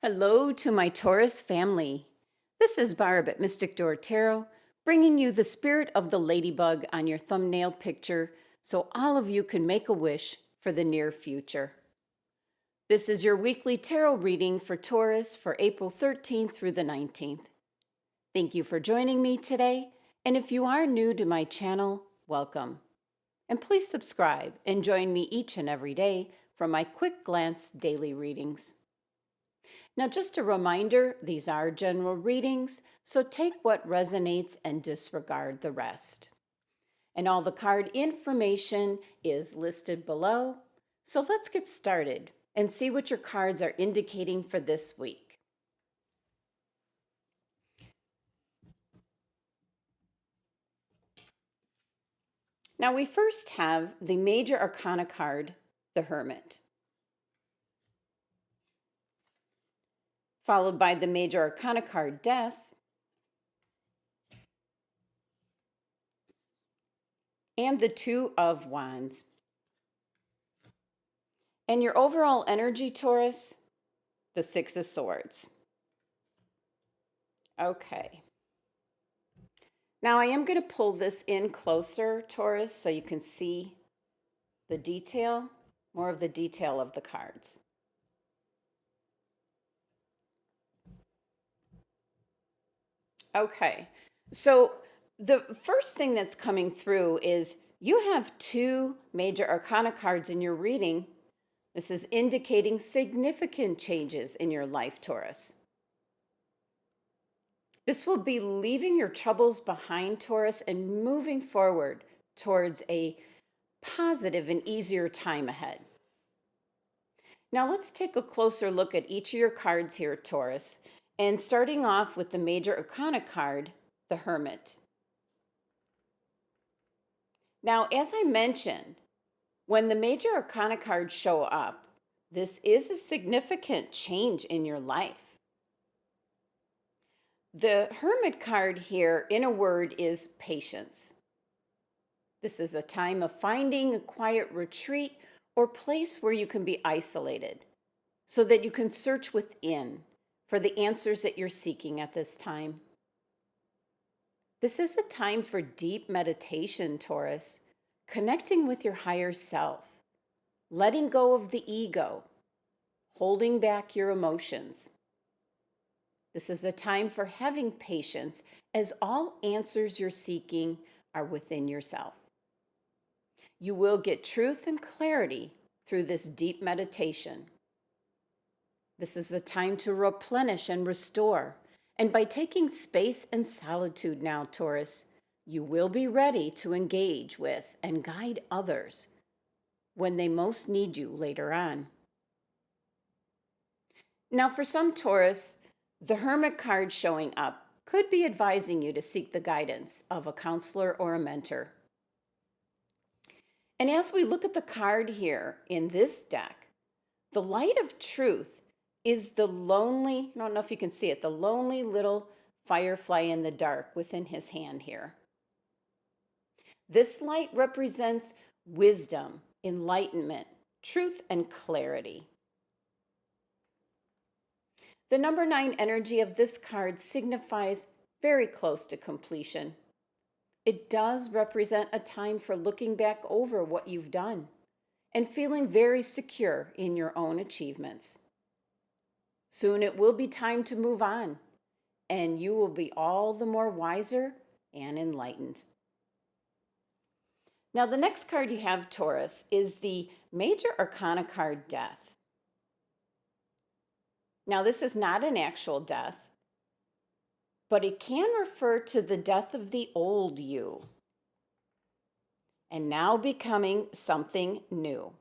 Hello to my Taurus family. This is Barb at Mystic Door Tarot, bringing you the spirit of the ladybug on your thumbnail picture so all of you can make a wish for the near future. This is your weekly tarot reading for Taurus for April 13th through the 19th. Thank you for joining me today, and if you are new to my channel, welcome. And please subscribe and join me each and every day for my quick glance daily readings. Now, just a reminder, these are general readings, so take what resonates and disregard the rest. And all the card information is listed below. So let's get started and see what your cards are indicating for this week. Now, we first have the Major Arcana card, the Hermit, followed by the Major Arcana card, Death, and the Two of Wands. And your overall energy, Taurus, the Six of Swords. Okay. Now I am going to pull this in closer, Taurus, so you can see the detail, more of the detail of the cards. Okay, so the first thing that's coming through is you have two Major Arcana cards in your reading. This is indicating significant changes in your life, Taurus. This will be leaving your troubles behind, Taurus, and moving forward towards a positive and easier time ahead. Now let's take a closer look at each of your cards here, Taurus, and starting off with the Major Arcana card, the Hermit. Now, as I mentioned, when the Major Arcana cards show up, this is a significant change in your life. The Hermit card here, in a word, is patience. This is a time of finding a quiet retreat or place where you can be isolated so that you can search within for the answers that you're seeking at this time. This is a time for deep meditation, Taurus, connecting with your higher self, letting go of the ego, holding back your emotions. This is a time for having patience, as all answers you're seeking are within yourself. You will get truth and clarity through this deep meditation. This is a time to replenish and restore. And by taking space and solitude now, Taurus, you will be ready to engage with and guide others when they most need you later on. Now, for some Taurus, the Hermit card showing up could be advising you to seek the guidance of a counselor or a mentor. And as we look at the card here in this deck, the light of truth is the lonely, I don't know if you can see it, the lonely little firefly in the dark within his hand here. This light represents wisdom, enlightenment, truth, and clarity. The number 9 energy of this card signifies very close to completion. It does represent a time for looking back over what you've done and feeling very secure in your own achievements. Soon it will be time to move on, and you will be all the more wiser and enlightened. Now, the next card you have, Taurus, is the Major Arcana card, Death. Now, this is not an actual death, but it can refer to the death of the old you and now becoming something new.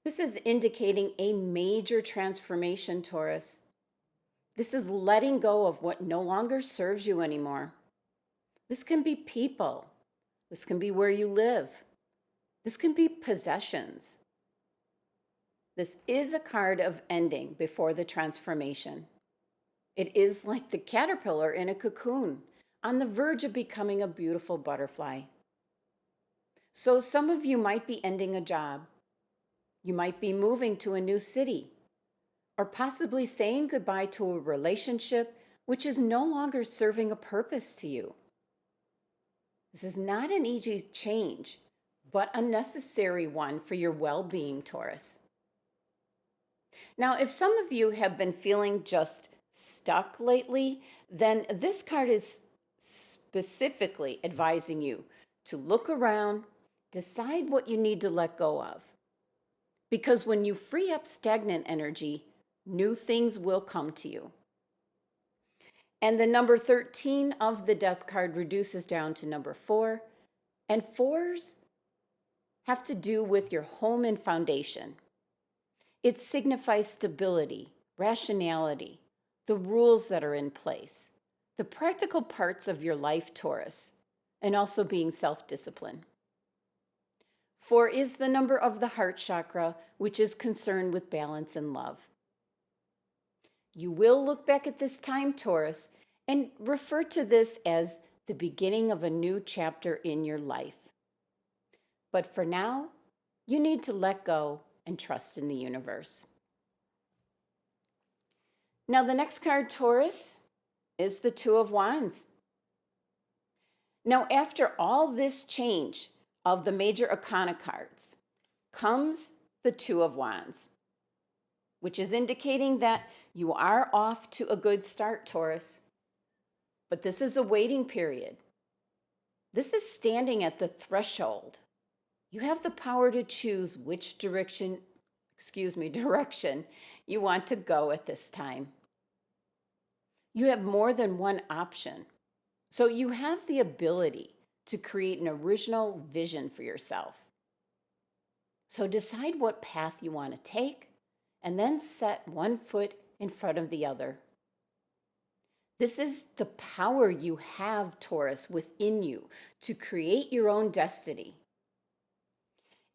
This is indicating a major transformation, Taurus. This is letting go of what no longer serves you anymore. This can be people. This can be where you live. This can be possessions. This is a card of ending before the transformation. It is like the caterpillar in a cocoon, on the verge of becoming a beautiful butterfly. So some of you might be ending a job, You might be moving to a new city, or possibly saying goodbye to a relationship which is no longer serving a purpose to you. This is not an easy change, but a necessary one for your well-being, Taurus. Now, if some of you have been feeling just stuck lately, then this card is specifically advising you to look around, decide what you need to let go of. Because when you free up stagnant energy, new things will come to you. And the number 13 of the Death card reduces down to number 4. And 4s have to do with your home and foundation. It signifies stability, rationality, the rules that are in place, the practical parts of your life, Taurus, and also being self-disciplined. 4 is the number of the heart chakra, which is concerned with balance and love. You will look back at this time, Taurus, and refer to this as the beginning of a new chapter in your life. But for now, you need to let go and trust in the universe. Now, the next card, Taurus, is the Two of Wands. Now, after all this change of the major Arcana cards comes the Two of Wands, which is indicating that you are off to a good start, Taurus. But this is a waiting period. This is standing at the threshold. You have the power to choose which direction you want to go at this time. You have more than one option. So you have the ability to create an original vision for yourself. So decide what path you want to take and then set one foot in front of the other. This is the power you have, Taurus, within you to create your own destiny.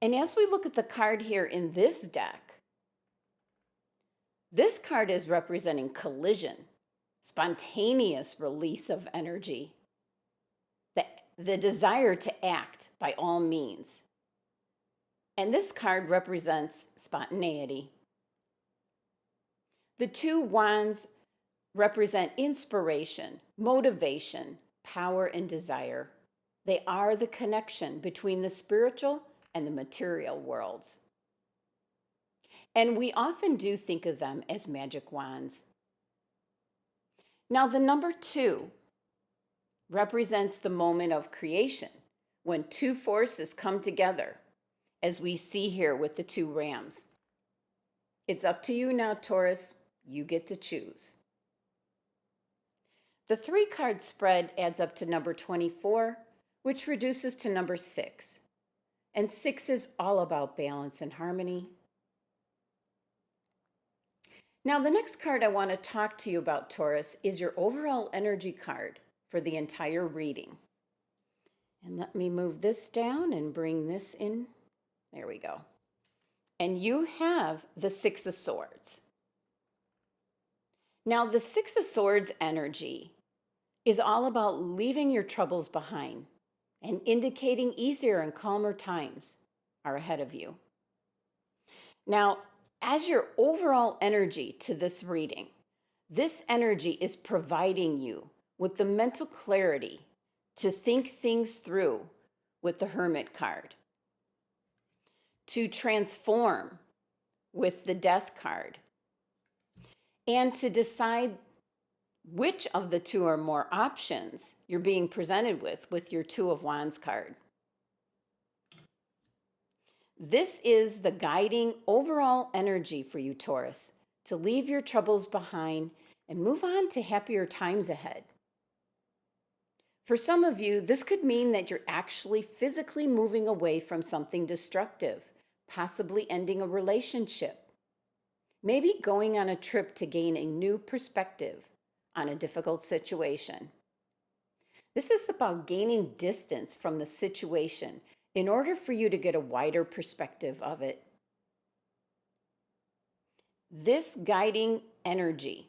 And as we look at the card here in this deck, this card is representing collision, spontaneous release of energy, the desire to act by all means. And this card represents spontaneity. The two wands represent inspiration, motivation, power, and desire. They are the connection between the spiritual and the material worlds. And we often do think of them as magic wands. Now, the number 2 represents the moment of creation, when two forces come together, as we see here with the two rams. It's up to you now, Taurus. You get to choose. The 3-card spread adds up to number 24, which reduces to number 6. And 6 is all about balance and harmony. Now, the next card I want to talk to you about, Taurus, is your overall energy card for the entire reading. And let me move this down and bring this in. There we go. And you have the 6 of Swords. Now, the 6 of Swords energy is all about leaving your troubles behind and indicating easier and calmer times are ahead of you. Now, as your overall energy to this reading, this energy is providing you with the mental clarity to think things through with the Hermit card, to transform with the Death card, and to decide which of the 2 or more options you're being presented with your Two of Wands card. This is the guiding overall energy for you, Taurus, to leave your troubles behind and move on to happier times ahead. For some of you, this could mean that you're actually physically moving away from something destructive, possibly ending a relationship, maybe going on a trip to gain a new perspective on a difficult situation. This is about gaining distance from the situation in order for you to get a wider perspective of it. This guiding energy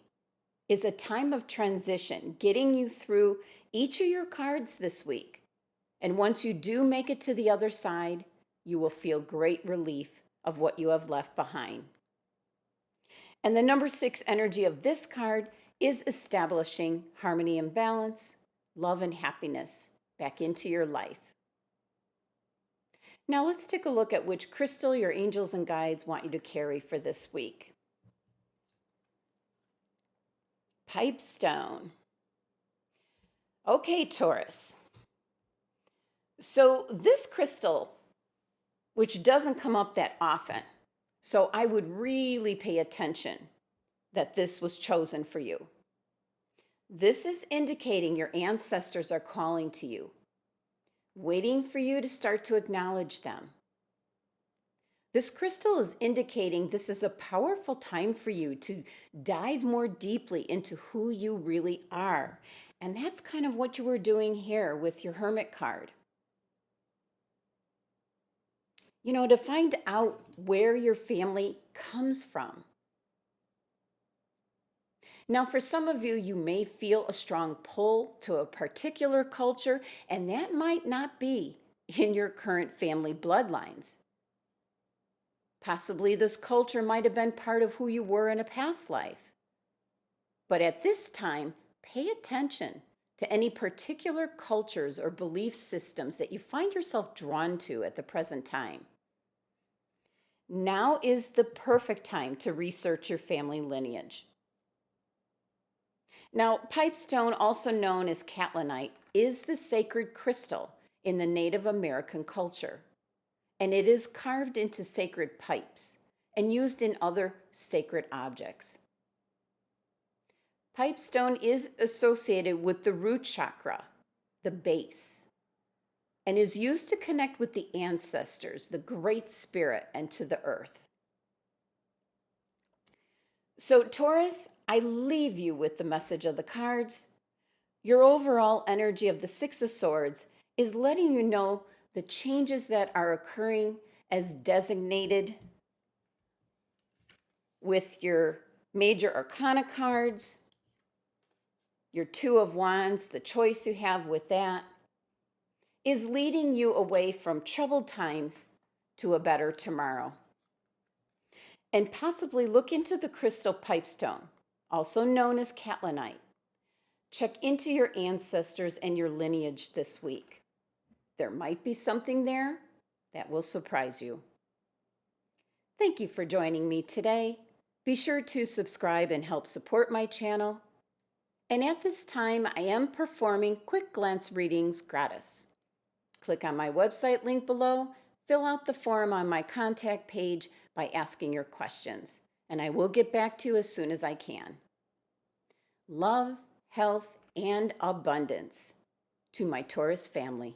is a time of transition, getting you through each of your cards this week. And once you do make it to the other side, you will feel great relief of what you have left behind. And the number 6 energy of this card is establishing harmony and balance, love and happiness back into your life. Now let's take a look at which crystal your angels and guides want you to carry for this week. Pipestone. Okay, Taurus. So this crystal, which doesn't come up that often, so I would really pay attention that this was chosen for you. This is indicating your ancestors are calling to you, waiting for you to start to acknowledge them. This crystal is indicating this is a powerful time for you to dive more deeply into who you really are. And that's kind of what you were doing here with your Hermit card. You know, to find out where your family comes from. Now, for some of you, you may feel a strong pull to a particular culture, and that might not be in your current family bloodlines. Possibly this culture might have been part of who you were in a past life. But at this time, pay attention to any particular cultures or belief systems that you find yourself drawn to at the present time. Now is the perfect time to research your family lineage. Now, pipestone, also known as catlinite, is the sacred crystal in the Native American culture, and it is carved into sacred pipes and used in other sacred objects. Pipestone is associated with the root chakra, the base, and is used to connect with the ancestors, the Great Spirit, and to the earth. So, Taurus, I leave you with the message of the cards. Your overall energy of the Six of Swords is letting you know the changes that are occurring as designated with your major Arcana cards, your Two of Wands, the choice you have with that, is leading you away from troubled times to a better tomorrow. And possibly look into the crystal pipestone, also known as catlinite. Check into your ancestors and your lineage this week. There might be something there that will surprise you. Thank you for joining me today. Be sure to subscribe and help support my channel. And at this time, I am performing quick glance readings gratis. Click on my website link below, fill out the form on my contact page by asking your questions, and I will get back to you as soon as I can. Love, health, and abundance to my Taurus family.